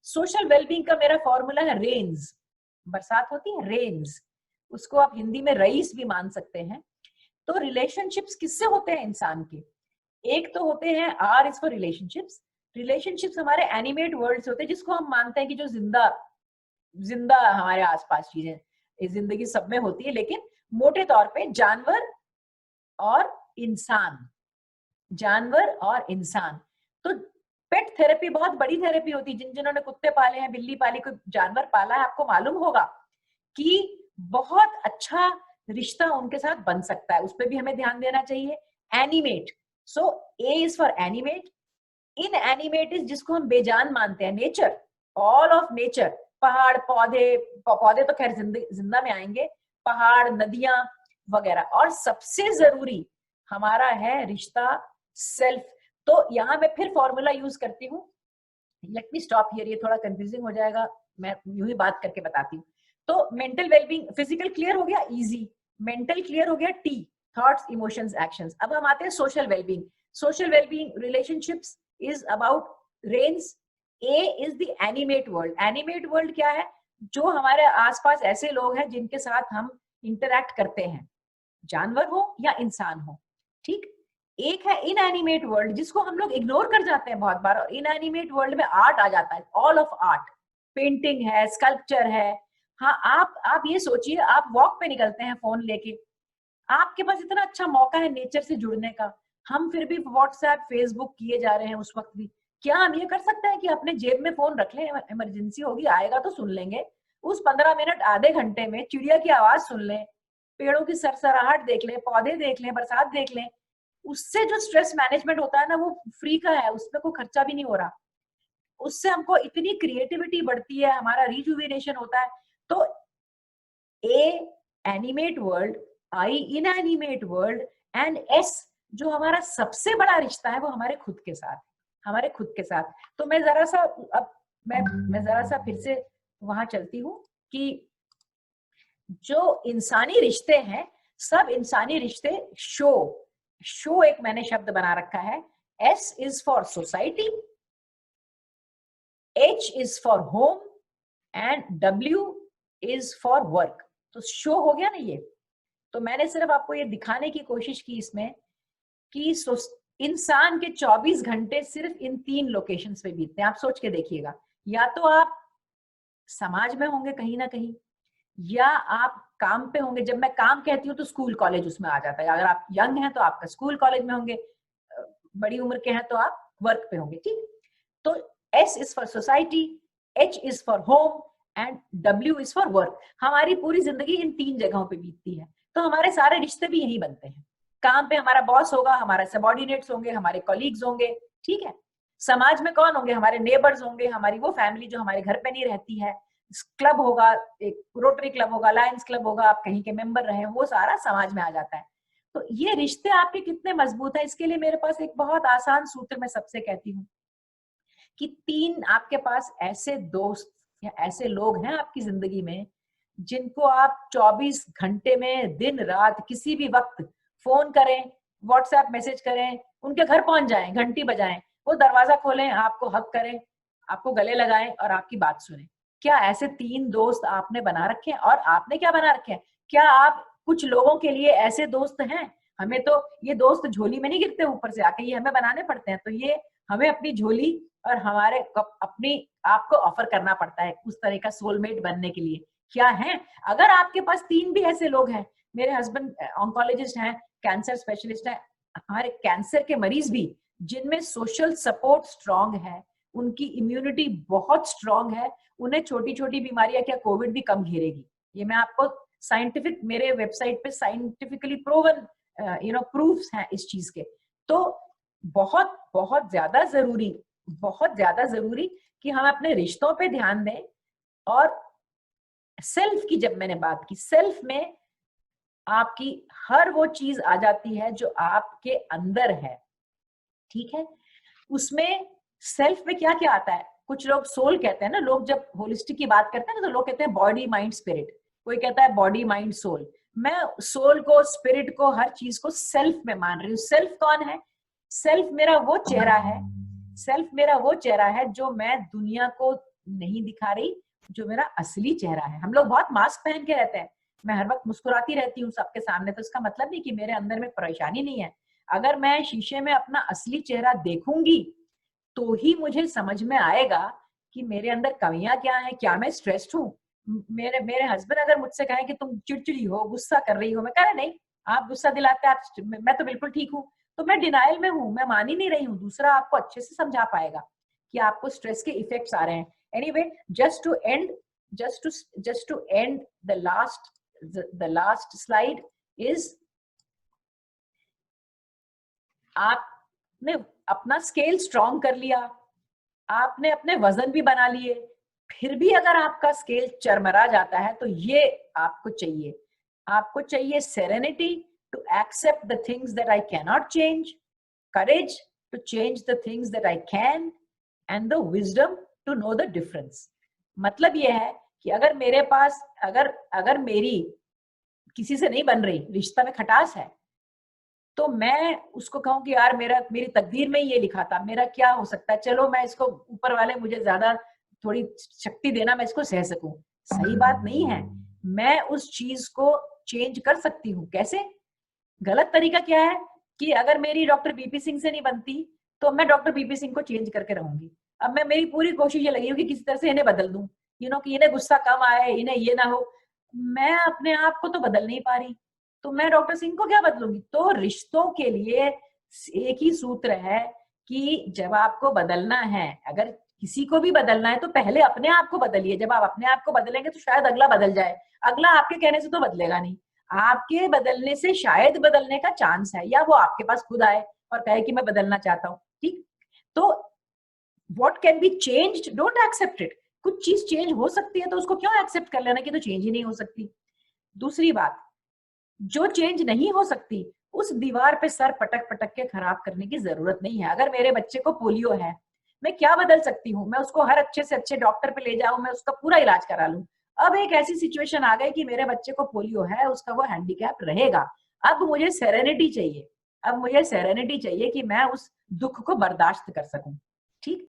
Social wellbeing का मेरा formula है रेन्स। बरसात होती है, रेन्स, उसको आप हिंदी में रईस भी मान सकते हैं। तो रिलेशनशिप्स किससे होते हैं इंसान के? एक तो होते हैं R is for relationships. Relationships हमारे एनिमेट वर्ल्ड से होते हैं, जिसको हम मानते हैं कि जो जिंदा जिंदा हमारे आसपास चीजें, इस जिंदगी सब में होती है, लेकिन मोटे तौर पे जानवर और इंसान, जानवर और इंसान। तो पेट थेरेपी बहुत बड़ी थेरेपी होती है। जिन्होंने कुत्ते पाले हैं, बिल्ली पाली, कोई जानवर पाला है, आपको मालूम होगा कि बहुत अच्छा रिश्ता उनके साथ बन सकता है। उस पर भी हमें ध्यान देना चाहिए। Animate, so A is for animate. In animate is जिसको हम बेजान मानते हैं, नेचर, ऑल ऑफ नेचर, पहाड़ पौधे, पौधे तो खैर जिंदा में आएंगे, पहाड़ नदियां वगैरह। और सबसे जरूरी हमारा है रिश्ता सेल्फ। तो यहां मैं फिर फॉर्मूला यूज करती हूँ, लेट मी स्टॉप हियर, ये थोड़ा कंफ्यूजिंग हो जाएगा, मैं यूं ही बात करके बताती हूँ। तो मेंटल वेलबींग, फिजिकल क्लियर हो गया, इजी। मेंटल क्लियर हो गया, टी, थॉट्स इमोशंस एक्शंस। अब हम आते हैं social wellbeing. Social wellbeing relationships is about range. A is the animate world. Animate world क्या है? जो हमारे आसपास ऐसे लोग हैं जिनके साथ हम इंटरैक्ट करते हैं, जानवर हो या इंसान हो, ठीक। एक है इनएनिमेट वर्ल्ड, जिसको हम लोग इग्नोर कर जाते हैं बहुत बार। और इनएनिमेट वर्ल्ड में आर्ट आ जाता है, ऑल ऑफ आर्ट, पेंटिंग है, स्कल्पचर है। हाँ, आप ये सोचिए, आप वॉक पे निकलते हैं फोन लेके, आपके पास इतना अच्छा मौका है नेचर से जुड़ने का, हम फिर भी व्हाट्सएप फेसबुक किए जा रहे हैं उस वक्त भी। क्या हम ये कर सकते हैं कि अपने जेब में फोन रख लें, इमरजेंसी होगी, आएगा तो सुन लेंगे। उस 15 मिनट आधे घंटे में चिड़िया की आवाज सुन लें, पेड़ों की सरसराहट देख लें, पौधे देख लें, बरसात देख लें। उससे जो स्ट्रेस मैनेजमेंट होता है ना, वो फ्री का है, उसमें कोई खर्चा भी नहीं हो रहा। उससे हमको इतनी क्रिएटिविटी बढ़ती है, हमारा रिजुविनेशन होता है। तो a animate world, I inanimate world, and S जो हमारा सबसे बड़ा रिश्ता है वो हमारे खुद के साथ, हमारे खुद के साथ। तो मैं जरा सा अब मैं जरा सा फिर से वहां चलती हूँ कि जो इंसानी रिश्ते हैं, सब इंसानी रिश्ते शो एक मैंने शब्द बना रखा है। S is for society, H is for home, and W is for work. तो शो हो गया ना ये। तो मैंने सिर्फ आपको ये दिखाने की कोशिश की इसमें कि इंसान के 24 घंटे सिर्फ इन 3 लोकेशंस पे बीतते हैं। आप सोच के देखिएगा, या तो आप समाज में होंगे कहीं ना कहीं, या आप काम पे होंगे। जब मैं काम कहती हूँ तो स्कूल कॉलेज उसमें आ जाता है। अगर आप यंग हैं तो आपका स्कूल कॉलेज में होंगे, बड़ी उम्र के हैं तो आप वर्क पे होंगे, ठीक। तो S is for society, H is for home, and W is for work. हमारी पूरी जिंदगी इन 3 जगहों पे बीतती है। तो हमारे सारे रिश्ते भी यही बनते हैं। काम पे हमारा बॉस होगा, हमारे सबॉर्डिनेट्स होंगे, हमारे कॉलीग्स होंगे, ठीक है। समाज में कौन होंगे? हमारे नेबर्स होंगे, हमारी वो फैमिली जो हमारे घर पे नहीं रहती है। क्लब होगा, एक रोटरी क्लब होगा, लायंस क्लब होगा, आप कहीं के मेंबर रहे, वो सारा समाज में आ जाता है। तो ये रिश्ते आपके कितने मजबूत है, इसके लिए मेरे पास एक बहुत आसान सूत्र मैं सबसे कहती हूँ कि 3 आपके पास ऐसे दोस्त या ऐसे लोग हैं आपकी जिंदगी में, जिनको आप 24 घंटे में दिन रात किसी भी वक्त फोन करें, व्हाट्सएप मैसेज करें, उनके घर पहुंच जाएं, घंटी बजाएं, वो दरवाजा खोलें, आपको हक करें, आपको गले लगाएं और आपकी बात सुने। क्या ऐसे 3 दोस्त आपने बना रखे हैं? और आपने क्या बना रखे हैं? क्या आप कुछ लोगों के लिए ऐसे दोस्त हैं? हमें तो ये दोस्त झोली में नहीं गिरते ऊपर से आके, ये हमें बनाने पड़ते हैं। तो ये हमें अपनी झोली और हमारे अपनी आपको ऑफर करना पड़ता है उस तरह का सोलमेट बनने के लिए। क्या है? अगर आपके पास 3 भी ऐसे लोग हैं, मेरे हस्बैंड ऑन्कोलॉजिस्ट हैं, कैंसर स्पेशलिस्ट हैं, हमारे कैंसर के मरीज भी, जिनमें सोशल सपोर्ट स्ट्रांग है, उनकी इम्यूनिटी बहुत स्ट्रांग है, उन्हें छोटी छोटी बीमारियां, क्या कोविड भी कम घेरेगी। ये मैं आपको साइंटिफिक, मेरे वेबसाइट पे साइंटिफिकली प्रूवन प्रूफ्स हैं इस चीज के। तो बहुत बहुत ज्यादा जरूरी, बहुत ज्यादा जरूरी कि हम अपने रिश्तों पे ध्यान दें। और सेल्फ की जब मैंने बात की, सेल्फ में आपकी हर वो चीज आ जाती है जो आपके अंदर है, ठीक है। उसमें सेल्फ में क्या क्या आता है? कुछ लोग सोल कहते हैं ना, लोग जब होलिस्टिक की बात करते हैं ना तो लोग कहते हैं बॉडी माइंड स्पिरिट, कोई कहता है बॉडी माइंड सोल। मैं सोल को, स्पिरिट को, हर चीज को सेल्फ में मान रही हूँ। सेल्फ कौन है? सेल्फ मेरा वो चेहरा है, सेल्फ मेरा वो चेहरा है जो मैं दुनिया को नहीं दिखा रही जो मेरा असली चेहरा है। हम लोग बहुत मास्क पहन के रहते हैं, मैं हर वक्त मुस्कुराती रहती हूँ सबके सामने, तो इसका मतलब नहीं कि मेरे अंदर में परेशानी नहीं है। अगर मैं शीशे में अपना असली चेहरा देखूंगी तो ही मुझे समझ में आएगा कि मेरे अंदर कमियां क्या हैं, क्या मैं स्ट्रेस्ड हूँ। मेरे मेरे हस्बैंड अगर मुझसे कहें कि तुम चिड़चिड़ी हो, गुस्सा कर रही हो, मैं कह रहा नहीं, आप गुस्सा दिलाते हैं, आप, मैं तो बिल्कुल ठीक हूँ। तो मैं डिनाइल में हूँ, मैं मान ही नहीं रही हूँ। दूसरा आपको अच्छे से समझा पाएगा कि आपको स्ट्रेस के इफेक्ट्स आ रहे हैं। Anyway, just to end just to end the last slide is, आपने अपना स्केल स्ट्रॉन्ग कर लिया, आपने अपने वजन भी बना लिए, फिर भी अगर आपका स्केल चरमरा जाता है तो ये आपको चाहिए serenity to accept the things that I can not change, courage to change the things that I can, and the wisdom to know the difference. मतलब ये है कि अगर मेरे पास अगर मेरी किसी से नहीं बन रही, रिश्ता में खटास है, तो मैं उसको कहूँ कि यार मेरी तकदीर में ये लिखा था, मेरा क्या हो सकता है, चलो मैं इसको, ऊपर वाले मुझे ज्यादा थोड़ी शक्ति देना, मैं इसको सह सकूं। सही बात नहीं है, मैं उस चीज को चेंज कर सकती हूँ। कैसे? गलत तरीका क्या है कि अगर मेरी डॉक्टर बीपी सिंह से नहीं बनती तो मैं डॉक्टर बीपी सिंह को चेंज करके रहूंगी। अब मैं, मेरी पूरी कोशिश ये लगी हो कि किसी तरह से इन्हें बदल दूं, कि इन्हें गुस्सा कम आए, इन्हें ये ना हो। मैं अपने आप को तो बदल नहीं पा रही, तो मैं डॉक्टर सिंह को क्या बदलूंगी? तो रिश्तों के लिए एक ही सूत्र है कि जब आपको बदलना है, अगर किसी को भी बदलना है तो पहले अपने आप को बदलिए। जब आप अपने आप को बदलेंगे तो शायद अगला बदल जाए। अगला आपके कहने से तो बदलेगा नहीं, आपके बदलने से शायद बदलने का चांस है, या वो आपके पास खुद आए और कहे कि मैं बदलना चाहता हूँ। ठीक, तो what can be changed, don't accept it. कुछ चीज चेंज हो सकती है तो उसको क्यों एक्सेप्ट कर लेना कि तो चेंज ही नहीं हो सकती। दूसरी बात, जो चेंज नहीं हो सकती उस दीवार पे सर पटक पटक के खराब करने की जरूरत नहीं है। अगर मेरे बच्चे को पोलियो है, मैं क्या बदल सकती हूँ? मैं उसको हर अच्छे से अच्छे डॉक्टर पे ले जाऊं, मैं उसका पूरा इलाज करा लूं। अब एक ऐसी सिचुएशन आ गई कि मेरे बच्चे को पोलियो है, उसका वो हैंडीकैप रहेगा। अब मुझे सेरेनिटी चाहिए, अब मुझे सेरेनिटी चाहिए कि मैं उस दुख को बर्दाश्त कर सकूं। ठीक।